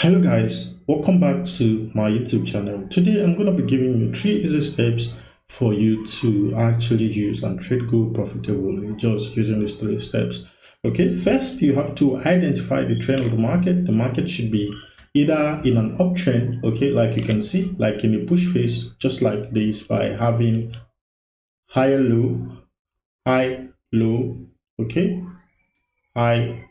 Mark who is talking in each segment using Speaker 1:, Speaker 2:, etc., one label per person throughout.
Speaker 1: Hello guys, welcome back to my YouTube channel. Today I'm going to be giving you 3 easy steps for you to actually use and trade gold profitably just using these 3 steps. Okay, first you have to identify the trend of the market. The market should be either in an uptrend, okay, like you can see, like in a push phase, just like this, by having higher low, high, low, okay, high,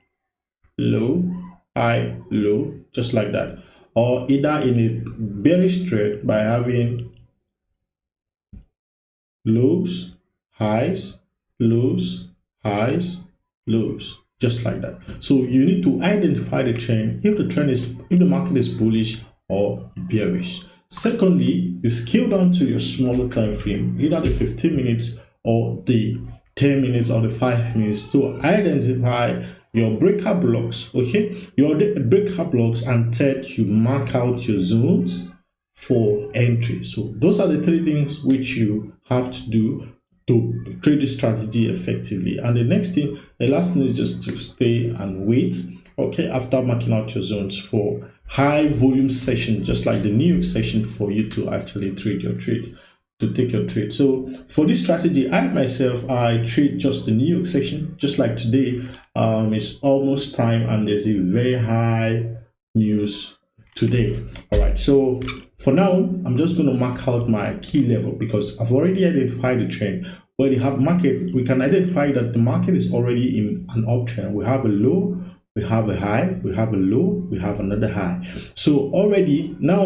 Speaker 1: low, high, low, just like that, or either in a bearish trade by having lows, highs, lows, highs, lows, just like that. So you need to identify the trend, if the market is bullish or bearish. Secondly, you scale down to your smaller time frame, either the 15 minutes or the 10 minutes or the 5 minutes, to identify your breaker blocks, okay, your breaker blocks, and third, you mark out your zones for entry. So those are the 3 things which you have to do to trade the strategy effectively. And the last thing is just to stay and wait, okay, after marking out your zones for high volume session, just like the New York session, for you to actually trade your trade, to take your trade. So for this strategy, I trade just the New York session, just like today. It's almost time and there's a very high news today. All right, so for now I'm just going to mark out my key level because I've already identified the trend. When you have market, we can identify that the market is already in an uptrend. We have a low, we have a high, we have a low, we have another high. So already now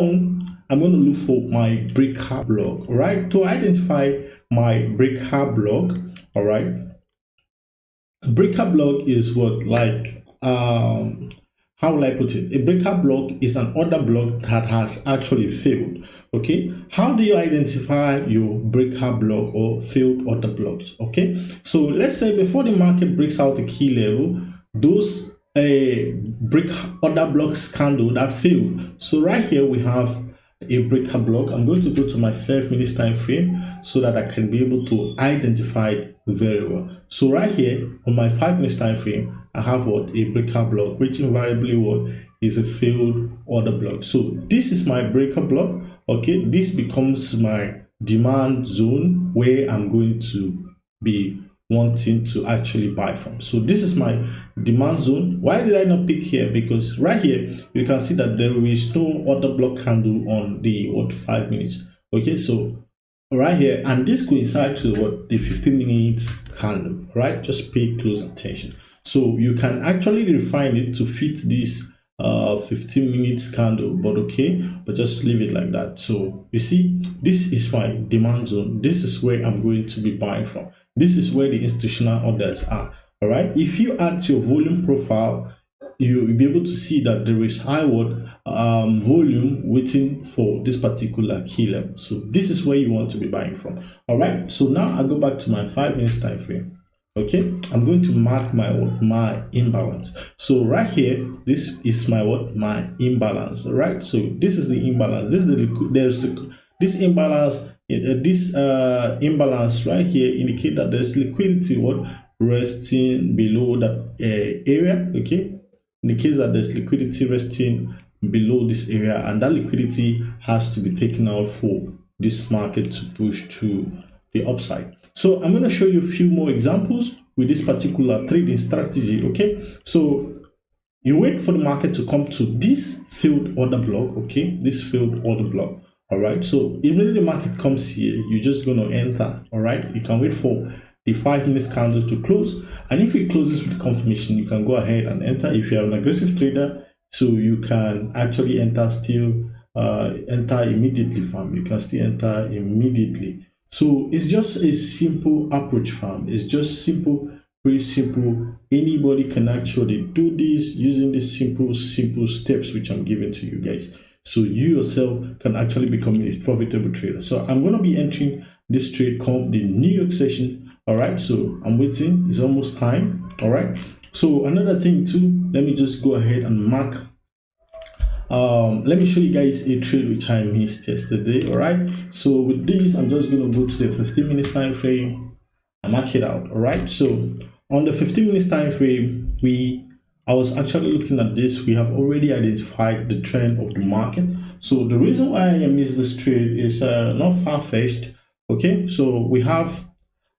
Speaker 1: I'm going to look for my breaker block. All right, to identify my breaker block, all right, a breaker block is what, like, how will I put it? A breaker block is an order block that has actually failed. Okay, how do you identify your breaker block or failed order blocks? Okay, so let's say before the market breaks out the key level, those break order blocks candle that failed. So right here we have a breaker block. I'm going to go to my 5 minutes time frame so that I can be able to identify it very well. So right here on my 5 minutes time frame, I have what? A breaker block, which invariably what is a failed order block. So this is my breaker block. Okay, this becomes my demand zone where I'm going to be wanting to actually buy from. So this is my demand zone. Why did I not pick here? Because right here you can see that there is no order block candle on the 5 minutes. Okay, so right here, and this coincides to the 15 minutes candle. Right, just pay close attention. So you can actually refine it to fit this 15 minutes candle, but just leave it like that. So you see, this is my demand zone. This is where I'm going to be buying from. This is where the institutional orders are. All right, if you add to your volume profile, you'll be able to see that there is high volume waiting for this particular key level. So this is where you want to be buying from. All right, so now I go back to my 5 minutes time frame. Okay, I'm going to mark my imbalance. So right here, this is my my imbalance. All right, so this is the imbalance. This is this imbalance. This imbalance right here indicate that there's liquidity resting below that area. Okay, indicates that there's liquidity resting below this area, and that liquidity has to be taken out for this market to push to the upside. So I'm going to show you a few more examples with this particular trading strategy. Okay, so you wait for the market to come to this failed order block. Okay, this failed order block. All right, so immediately the market comes here, you're just going to enter. All right, you can wait for the 5 minutes candle to close, and if it closes with confirmation, you can go ahead and enter. If you are an aggressive trader, so you can actually enter immediately, fam. You can still enter immediately. So it's just a simple approach, fam. It's just simple, very simple. Anybody can actually do this using these simple steps which I'm giving to you guys. So you yourself can actually become a profitable trader. So I'm going to be entering this trade called the New York session. All right, so I'm waiting. It's almost time. All right. So another thing too, let me just go ahead and mark. Let me show you guys a trade which I missed yesterday. All right, so with this, I'm just going to go to the 15 minutes time frame and mark it out. All right, so on the 15 minutes time frame, we I was actually looking at this. We have already identified the trend of the market. So the reason why I missed this trade is not far-fetched. Okay, so we have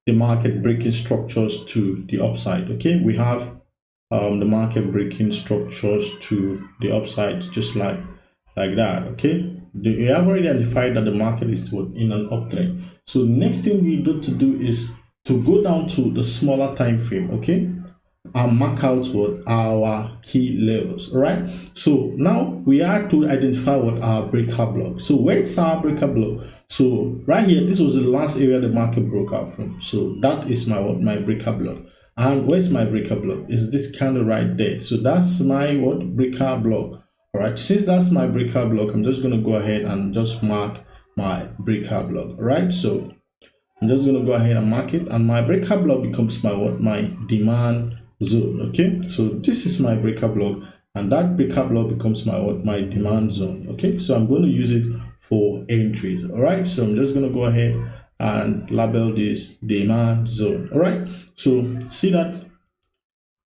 Speaker 1: the market breaking structures to the upside. Okay, we have the market breaking structures to the upside, just like that. Okay, we have already identified that the market is in an uptrend. So the next thing we got to do is to go down to the smaller time frame. Okay, and mark out what our key levels. All right, so now we are to identify what our breaker block. So where's our breaker block? So right here, this was the last area the market broke out from. So that is my breaker block. And where's my breaker block? Is this candle right there? So that's my breaker block. All right, since that's my breaker block, I'm just going to go ahead and just mark my breaker block. All right, so I'm just going to go ahead and mark it, and my breaker block becomes my demand zone. Okay, so this is my breaker block, and that breaker block becomes my demand zone. Okay, so I'm going to use it for entries. All right, so I'm just going to go ahead and label this demand zone. All right, so see that.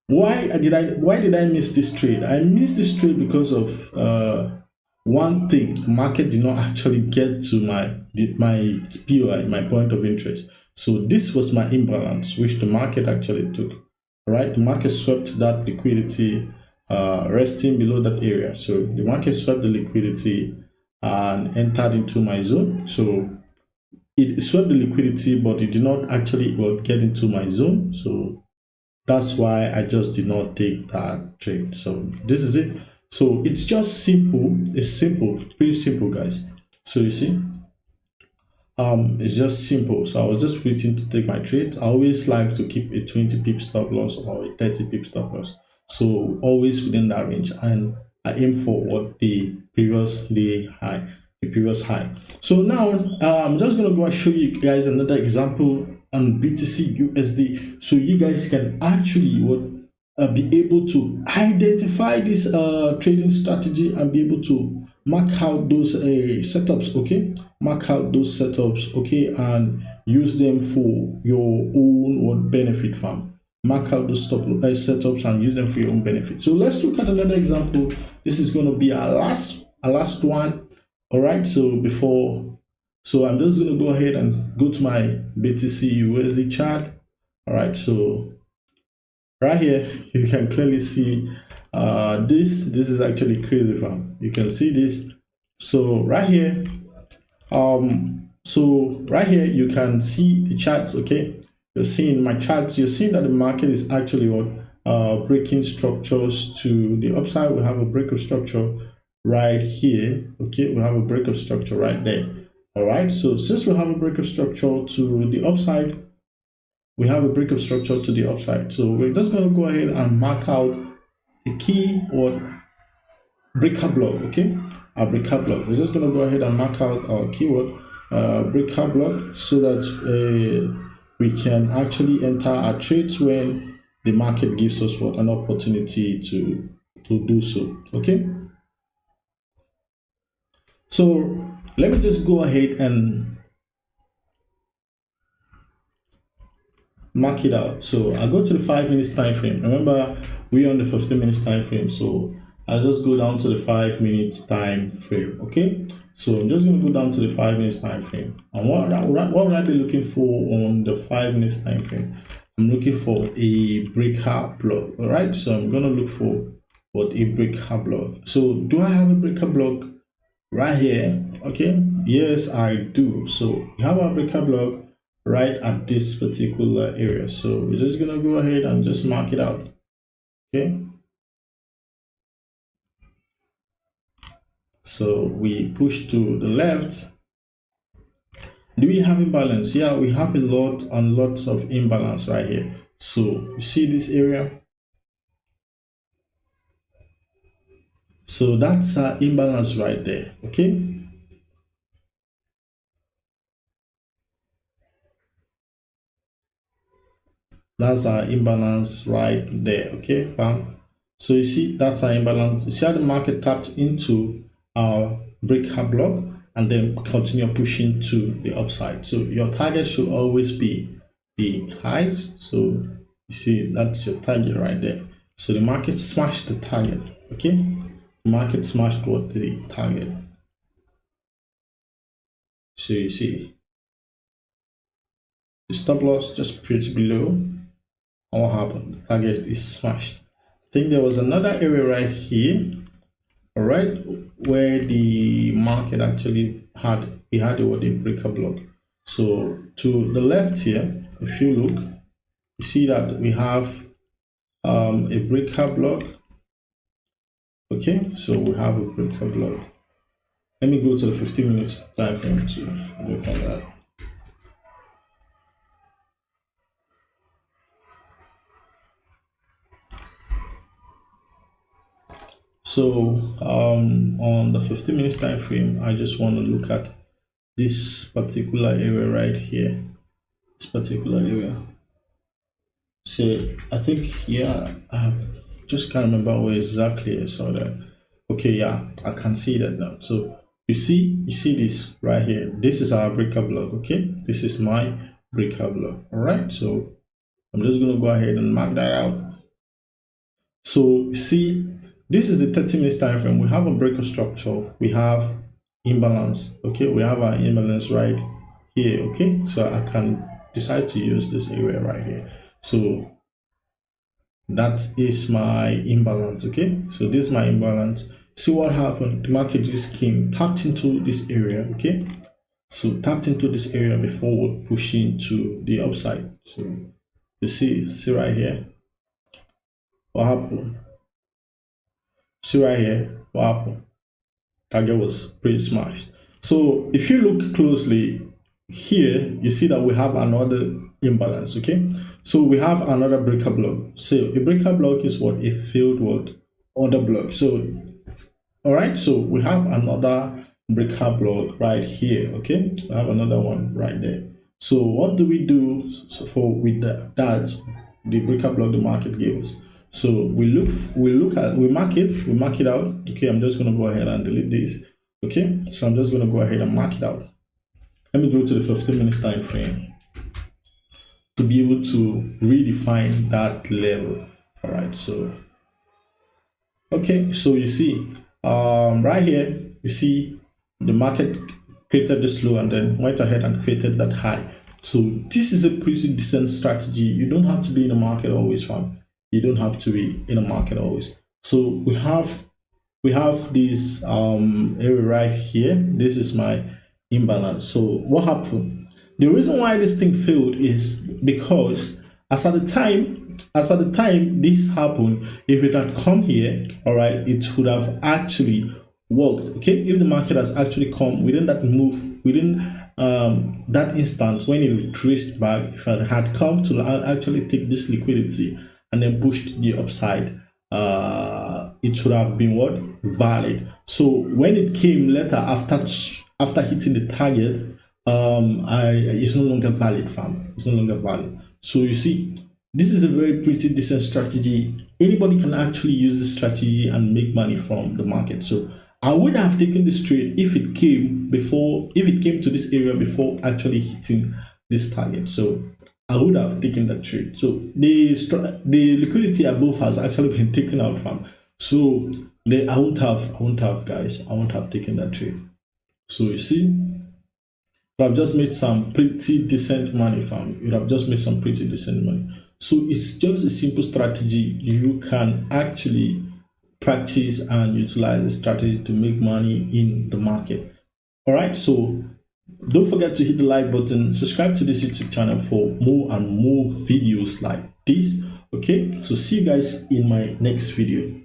Speaker 1: Why did I miss this trade? I missed this trade because of one thing. The market did not actually get to my POI, my point of interest. So this was my imbalance, which the market actually took. All right, the market swept that liquidity, resting below that area. So the market swept the liquidity and entered into my zone. So it swept the liquidity, but it did not actually get into my zone. So that's why I just did not take that trade. So this is it. So it's just simple. It's simple, pretty simple, guys. So you see, it's just simple. So I was just waiting to take my trade. I always like to keep a 20 pip stop loss or a 30 pip stop loss. So always within that range, and I aim for what the previous high. So now I'm just gonna go and show you guys another example on BTC USD, so you guys can actually be able to identify this trading strategy and be able to mark out those setups. Okay, mark out those setups. Okay, and use them for your own benefit farm. Mark out those setups and use them for your own benefit. So let's look at another example. This is going to be our last one. All right, so I'm just going to go ahead and go to my BTC USD chart. All right, so right here you can clearly see this is actually crazy, fam. You can see this. So right here you can see the charts. Okay, you're seeing my charts. You're seeing that the market is actually breaking structures to the upside. We have a break of structure right here. Okay, we have a break of structure right there. All right, so since we have a break of structure to the upside, so we're just going to go ahead and mark out a key breaker block. Okay, our breaker block. We're just going to go ahead and mark out our keyword breaker block, so that we can actually enter our trades when the market gives us an opportunity to do so. Okay, so let me just go ahead and mark it out. So I go to the 5 minutes time frame. Remember, we're on the 15 minutes time frame, so I'll just go down to the 5 minutes time frame. Okay, so I'm just going to go down to the 5 minutes time frame, and what would I be looking for on the 5 minutes time frame? I'm looking for a breaker block. All right, so I'm going to look for a breaker block. So do I have a breaker block right here? Okay, yes, I do. So we have our breaker block right at this particular area. So we're just gonna go ahead and just mark it out. Okay, so we push to the left. Do we have imbalance? Yeah, we have lots of imbalance right here. So you see this area? So that's our imbalance right there. Okay, that's our imbalance right there. Okay, fam. So you see, that's our imbalance. You see how the market tapped into our breaker block and then continue pushing to the upside. So your target should always be the highs. So you see, that's your target right there. So the market smashed the target. Okay, the market smashed what? The target. So you see the stop loss just pretty below. And what happened? The target is smashed. I think there was another area right here, all right, where the market actually had a breaker block. So to the left here, if you look, you see that we have a breaker block. Okay, so we have a breaker block. Let me go to the 15 minutes time frame to look at that. So on the 15 minutes time frame, I just want to look at this particular area right here. This particular area. So I think, yeah, I just can't remember where exactly I saw that. Okay, yeah, I can see that now. So you see this right here. This is our breaker block. Okay, this is my breaker block. All right, so I'm just gonna go ahead and mark that out. So you see, this is the 30 minutes time frame. We have a breaker structure. We have imbalance. Okay, we have our imbalance right here. Okay, so I can decide to use this area right here. So that is my imbalance. Okay, so this is my imbalance. See what happened? The market just came, tapped into this area. Okay, so tapped into this area before pushing to the upside. So you see right here what happened. See right here what happened. Target was pretty smashed. So if you look closely here, you see that we have another imbalance. Okay, so we have another breaker block. So a breaker block is what? A failed what? Order block. So all right, so we have another breaker block right here. Okay, we have another one right there. So what do we do with that the breaker block the market gave us? So we mark it out. Okay, I'm just gonna go ahead and delete this. Okay, so I'm just gonna go ahead and mark it out. Let me go to the 15 minutes time frame to be able to redefine that level. All right, so okay, so you see right here, you see the market created this low and then went ahead and created that high. So this is a pretty decent strategy. You don't have to be in the market always, fam. You don't have to be in the market always. So we have this area right here. This is my imbalance. So what happened? The reason why this thing failed is because as at the time this happened, if it had come here, all right, it would have actually worked. Okay, if the market has actually come within that move, within that instant when it retraced back, if it had come to actually take this liquidity and then pushed the upside, it should have been what? Valid. So when it came later after hitting the target, it's no longer valid, fam. It's no longer valid. So you see, this is a very pretty decent strategy. Anybody can actually use this strategy and make money from the market. So I would have taken this trade if it came to this area before actually hitting this target. So I would have taken that trade. So the liquidity above has actually been taken out from. So I won't have taken that trade. So you see, you have just made some pretty decent money, fam. You have just made some pretty decent money. So it's just a simple strategy you can actually practice and utilize the strategy to make money in the market. All right, so don't forget to hit the like button, subscribe to this YouTube channel for more and more videos like this. Okay, so see you guys in my next video.